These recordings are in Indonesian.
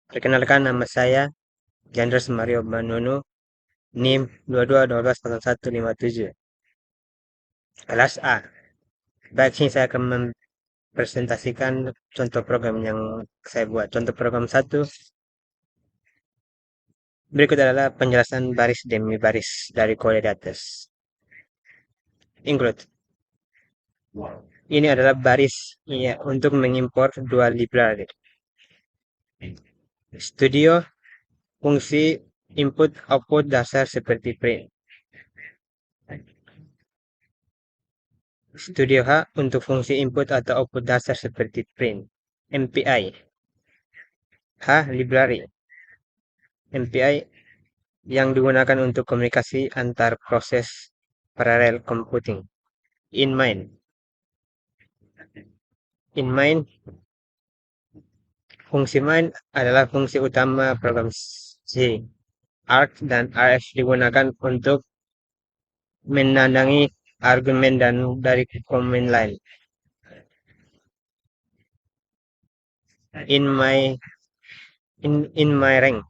Perkenalkan, nama saya Jandres Mario Manono, NIM 22120157, kelas A. Baik, sini saya akan mempresentasikan contoh program yang saya buat. Contoh program satu, berikut adalah penjelasan baris demi baris dari kode di atas. Include. Ini adalah baris ya, untuk mengimpor dua library. Studio, fungsi input output dasar seperti print. Studio H untuk fungsi input atau output dasar seperti print. MPI. H. Library. MPI yang digunakan untuk komunikasi antar proses parallel computing. InMain. InMain, fungsi main adalah fungsi utama program C. Arc dan RF digunakan untuk menandangi argumen dan dari command line. In my rank.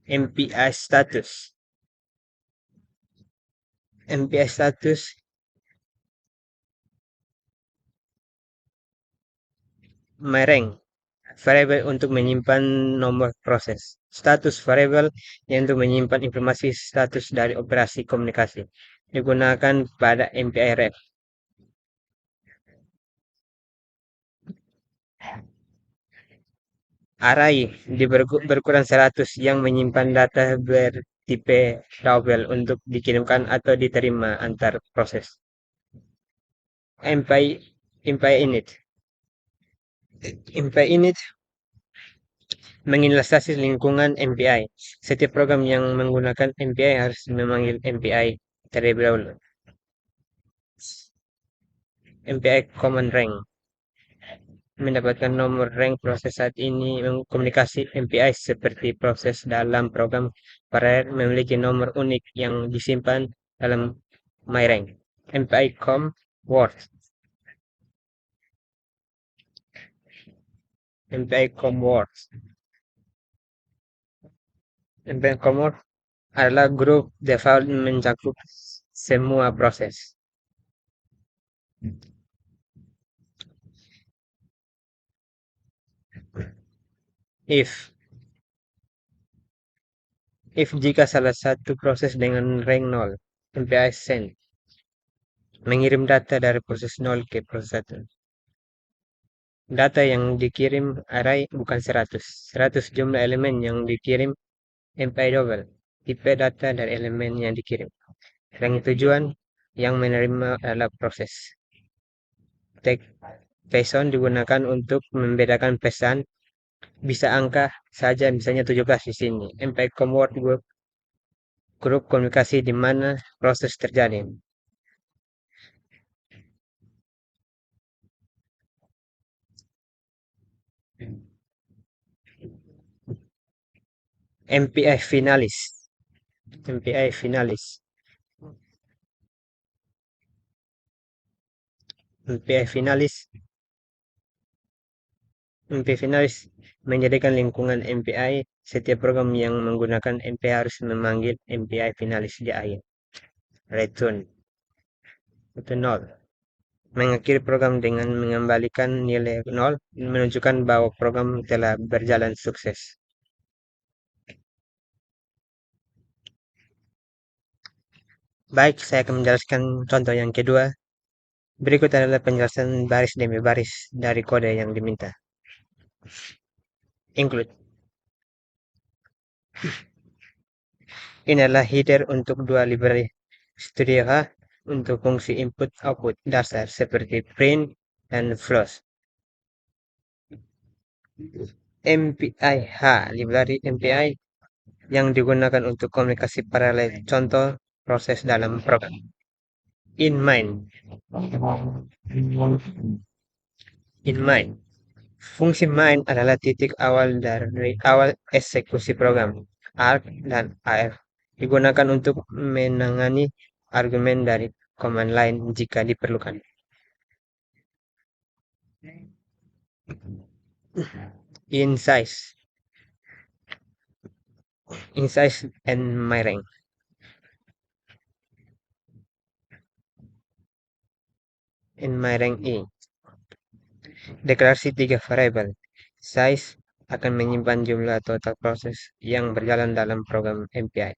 MPI status. MPI status my rank variable untuk menyimpan nomor proses. Status variable yang untuk menyimpan informasi status dari operasi komunikasi. Digunakan pada MPI ref. Array berukuran 100 yang menyimpan data bertipe double untuk dikirimkan atau diterima antar proses. MPI init. MPI init menginstalasi lingkungan MPI. Setiap program yang menggunakan MPI harus memanggil MPI terlebih dahulu. MPI command rank mendapatkan nomor rank proses saat ini. Komunikasi MPI seperti proses dalam program paralel memiliki nomor unik yang disimpan dalam myRank. MPI com word. MPI com word. MPI com word adalah grup default mencakup semua proses. If jika salah satu proses dengan rank 0, MPI send mengirim data dari proses 0 ke proses 1. Data yang dikirim array bukan 100. 100 jumlah elemen yang dikirim MPI double. Tipe data dari elemen yang dikirim. Rank tujuan yang menerima adalah proses. Tag JSON digunakan untuk membedakan pesan. Bisa angka saja, misalnya 17 di sini. MPI convert grup komunikasi di mana proses terjadi. MPI finalis. MPI finalis. MPI finalis. MPI finalis menjadikan lingkungan MPI. Setiap program yang menggunakan MPI harus memanggil MPI finalis di akhir. Return itu 0. Mengakhiri program dengan mengembalikan nilai 0 menunjukkan bahwa program telah berjalan sukses. Baik, saya akan menjelaskan contoh yang kedua. Berikut adalah penjelasan baris demi baris dari kode yang diminta. Include. Ini adalah header untuk dua library Studio H untuk fungsi input-output dasar seperti print dan float. MPI H, library MPI yang digunakan untuk komunikasi paralel. Contoh proses dalam program. InMain. InMain. Fungsi main adalah titik awal dari awal eksekusi program. Arc dan AF digunakan untuk menangani argumen dari command line jika diperlukan. in size, in size and my rank. In my rank E, deklarasi tiga variabel. Size akan menyimpan jumlah total proses yang berjalan dalam program MPI.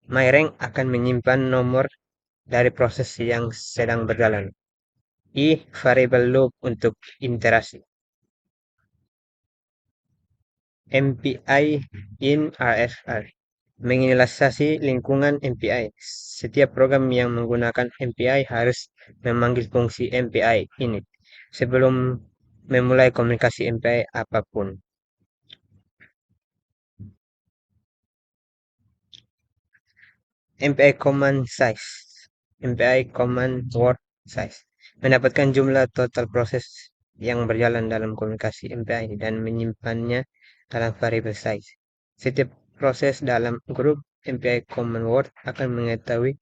My rank akan menyimpan nomor dari proses yang sedang berjalan. I variabel loop untuk interaksi. MPI in RFR menginisiasi lingkungan MPI. Setiap program yang menggunakan MPI harus memanggil fungsi MPI init sebelum memulai komunikasi MPI apapun. MPI command size, MPI command word size mendapatkan jumlah total proses yang berjalan dalam komunikasi MPI dan menyimpannya dalam variabel size. Setiap proses dalam grup MPI command word akan mengetahui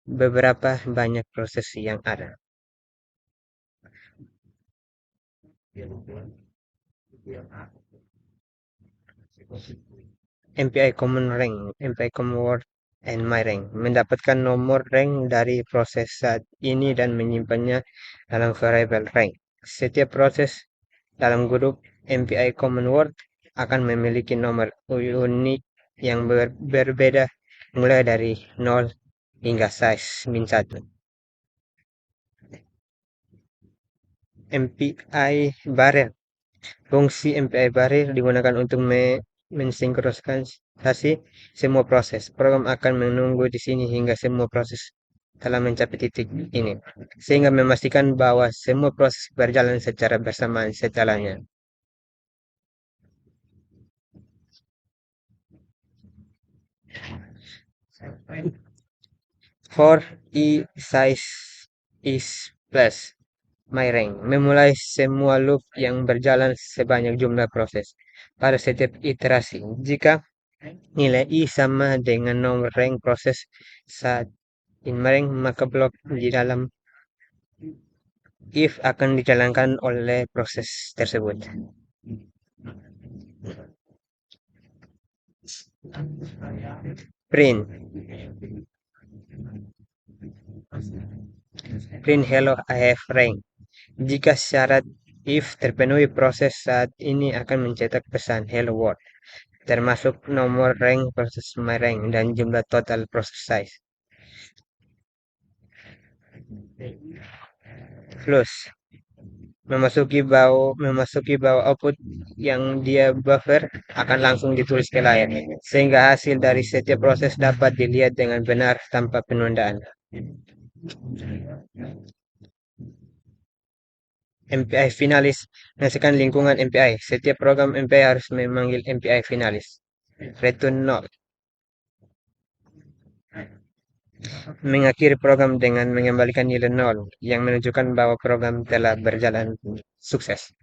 beberapa banyak proses yang ada. MPI common rank, MPI common word, and my rank mendapatkan nomor rank dari proses saat ini dan menyimpannya dalam variabel rank. Setiap proses dalam grup MPI common word akan memiliki nomor unik yang berbeda mulai dari 0 hingga size min 1. MPI barrel. Fungsi MPI barrel digunakan untuk mensinkronisasi semua proses. Program akan menunggu di sini hingga semua proses telah mencapai titik ini, sehingga memastikan bahwa semua proses berjalan secara bersamaan setelahnya. For E size is plus my rank memulai semua loop yang berjalan sebanyak jumlah proses pada setiap iterasi. Jika nilai I sama dengan nomor rank proses saat in rank, maka blok di dalam if akan dijalankan oleh proses tersebut. Print. Print hello I have rank. Jika syarat if terpenuhi, proses saat ini akan mencetak pesan hello world, termasuk nomor rank proses my rank dan jumlah total proses size. Plus memasuki bawah output yang dia buffer akan langsung ditulis ke layar, sehingga hasil dari setiap proses dapat dilihat dengan benar tanpa penundaan. MPI finalis menghasilkan lingkungan MPI. Setiap program MPI harus memanggil MPI finalis. Return null. Mengakhiri program dengan mengembalikan nilai 0 yang menunjukkan bahwa program telah berjalan sukses.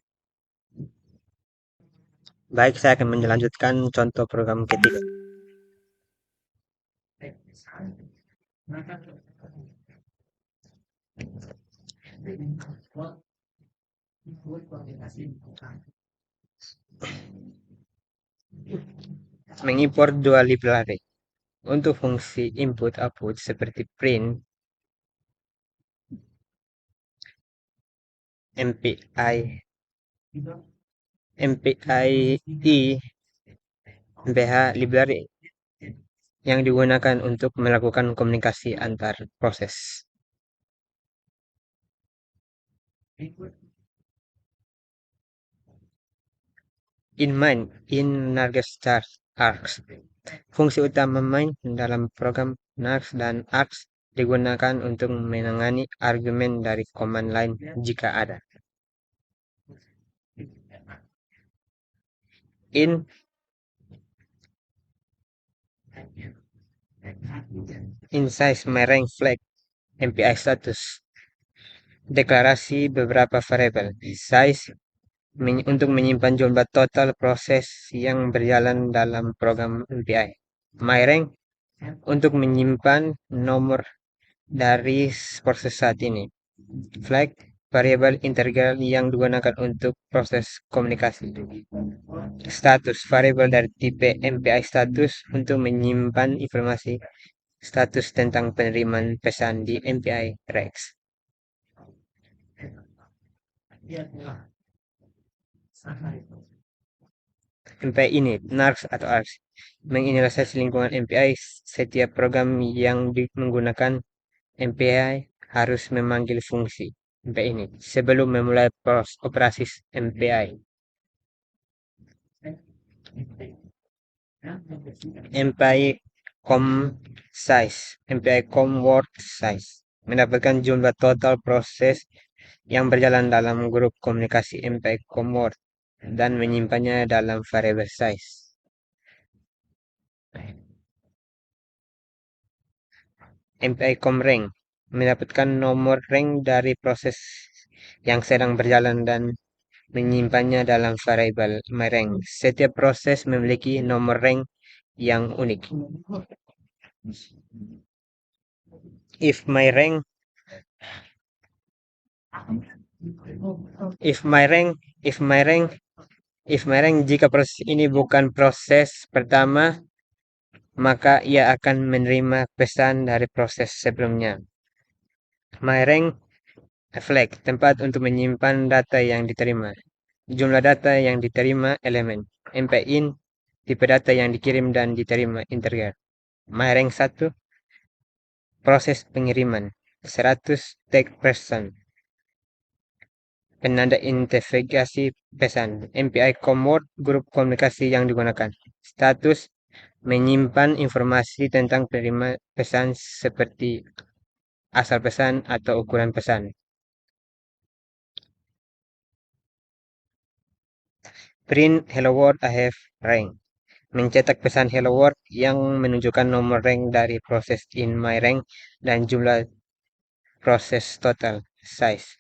Baik, saya akan melanjutkan contoh program ketiga. Mengimpor dua library untuk fungsi input-output seperti print, MPI, MPI I, MPH library yang digunakan untuk melakukan komunikasi antar proses. In Nargster Arcs. Fungsi utama main dalam program Nargs dan Arcs digunakan untuk menangani argumen dari command line jika ada. In size my rank flag MPI status. Deklarasi beberapa variabel. Size untuk menyimpan jumlah total proses yang berjalan dalam program MPI. My rank untuk menyimpan nomor dari proses saat ini. Flag variabel integral yang digunakan untuk proses komunikasi. Status, variabel dari tipe MPI status untuk menyimpan informasi status tentang penerimaan pesan di MPI REX. MPI ini, NARX atau ARX, menginisialisasi lingkungan MPI. Setiap program yang menggunakan MPI harus memanggil fungsi MPI ini sebelum memulai operasi MPI. MPI com size, MPI com word size, mendapatkan jumlah total proses yang berjalan dalam grup komunikasi MPI com word dan menyimpannya dalam variabel size. MPI com rank mendapatkan nomor rank dari proses yang sedang berjalan dan menyimpannya dalam variabel myRank. Setiap proses memiliki nomor rank yang unik. If myRank if myRank if myRank if myRank jika proses ini bukan proses pertama, maka ia akan menerima pesan dari proses sebelumnya. myRank flag tempat untuk menyimpan data yang diterima. Jumlah data yang diterima elemen. MPIn tipe data yang dikirim dan diterima integer. myRank 1 proses pengiriman 100 tag person. Penanda identifikasi pesan. MPI Comword grup komunikasi yang digunakan. Status menyimpan informasi tentang penerima pesan seperti asal pesan atau ukuran pesan. Print hello world I have rank. Mencetak pesan hello world yang menunjukkan nomor rank dari proses in my rank dan jumlah proses total size.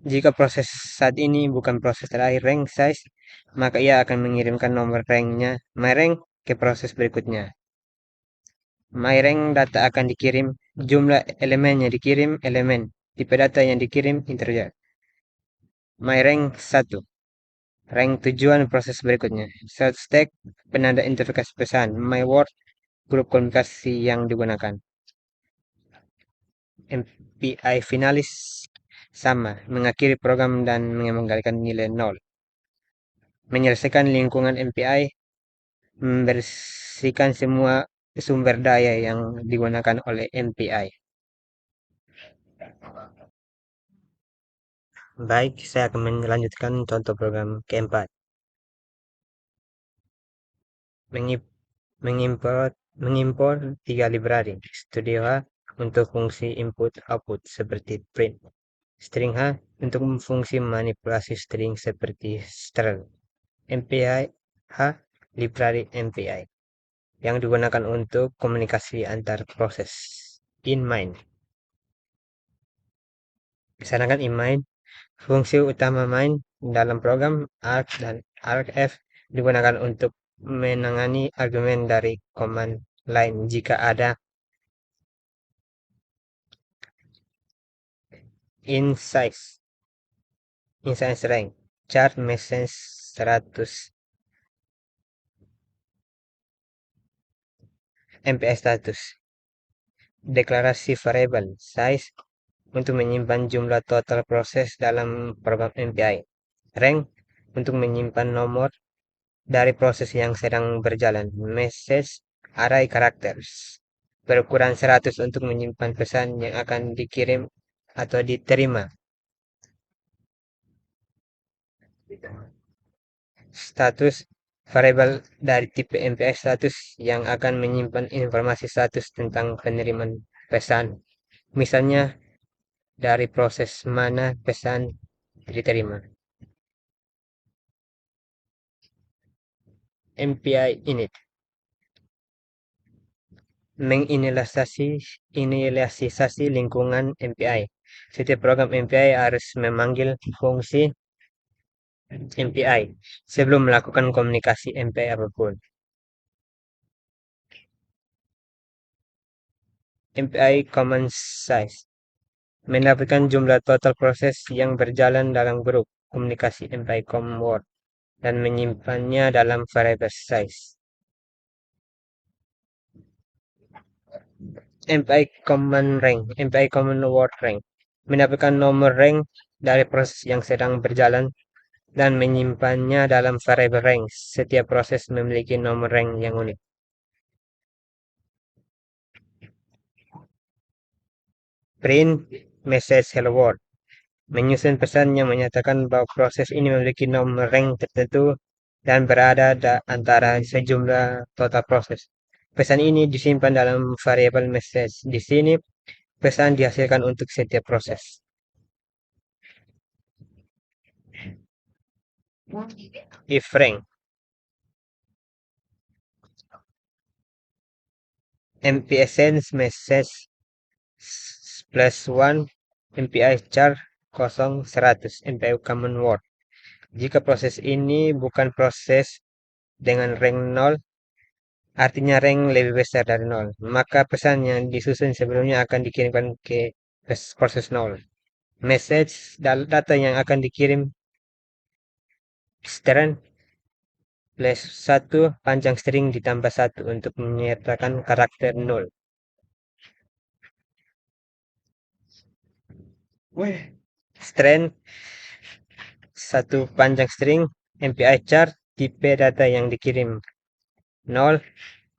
Jika proses saat ini bukan proses terakhir rank size, maka ia akan mengirimkan nomor ranknya myRank ke proses berikutnya. myRank data akan dikirim, jumlah elemen yang dikirim elemen, tipe data yang dikirim integer. myRank 1, rank tujuan proses berikutnya. Set stack penanda identifikasi pesan, myword grup komunikasi yang digunakan. MPI finalis sama, mengakhiri program dan mengembalikan nilai 0. Menyelesaikan lingkungan MPI, membersihkan semua sumber daya yang digunakan oleh MPI. Baik, saya akan melanjutkan contoh program keempat. Mengimpor 3 library StudioH untuk fungsi input-output seperti print. String H untuk fungsi manipulasi string seperti string. MPI H library MPI yang digunakan untuk komunikasi antar proses. InMain. Sedangkan InMain, fungsi utama main dalam program arg dan argf digunakan untuk menangani argumen dari command line jika ada insize rank chart message 100 MPI status deklarasi variable size untuk menyimpan jumlah total proses dalam program MPI. Rank untuk menyimpan nomor dari proses yang sedang berjalan. Message array characters berukuran 100 untuk menyimpan pesan yang akan dikirim atau diterima. Status variabel dari tipe MPI status yang akan menyimpan informasi status tentang penerimaan pesan. Misalnya dari proses mana pesan diterima. MPI init menginisialisasi lingkungan MPI. Setiap program MPI harus memanggil fungsi MPI sebelum melakukan komunikasi MPI apapun. MPI common size mendapatkan jumlah total proses yang berjalan dalam grup komunikasi MPI common word dan menyimpannya dalam variable size. MPI common rank, MPI common word rank mendapatkan nomor rank dari proses yang sedang berjalan dan menyimpannya dalam variable rank. Setiap proses memiliki nomor rank yang unik. Print message hello world menyusun pesan yang menyatakan bahwa proses ini memiliki nomor rank tertentu dan berada antara sejumlah total proses. Pesan ini disimpan dalam variabel message. Di sini, pesan dihasilkan untuk setiap proses. If rank MPI sends message +1 MPI char 0 100 MPI common word. Jika proses ini bukan proses dengan rank 0, artinya rank lebih besar dari 0, maka pesan yang disusun sebelumnya akan dikirimkan ke proses 0. Message data yang akan dikirim string +1 panjang string ditambah 1 untuk menyertakan karakter 0. String 1 panjang string MPI char tipe data yang dikirim 0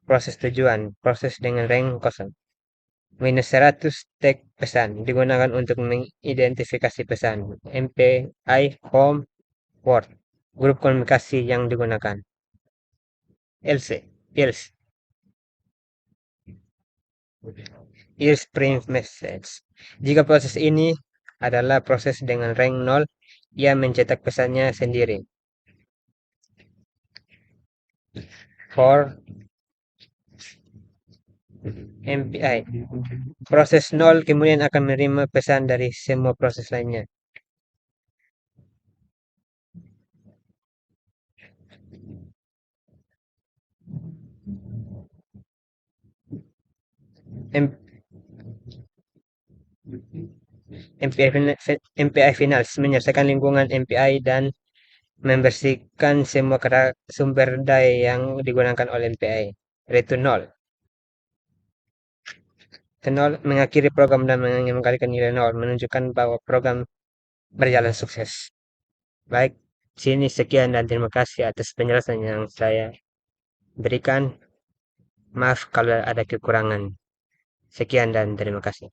proses tujuan proses dengan rank 0. -100 tag pesan digunakan untuk mengidentifikasi pesan. MPI home word grup komunikasi yang digunakan. else print message. Jika proses ini adalah proses dengan rank 0, ia mencetak pesannya sendiri. For MPI, proses 0 kemudian akan menerima pesan dari semua proses lainnya. MPI final menyelesaikan lingkungan MPI dan membersihkan semua sumber daya yang digunakan oleh MPI. Return 0. Mengakhiri program dan mengembalikan nilai 0, menunjukkan bahwa program berjalan sukses. Baik, sini sekian dan terima kasih atas penjelasan yang saya berikan. Maaf kalau ada kekurangan. Sekian dan terima kasih.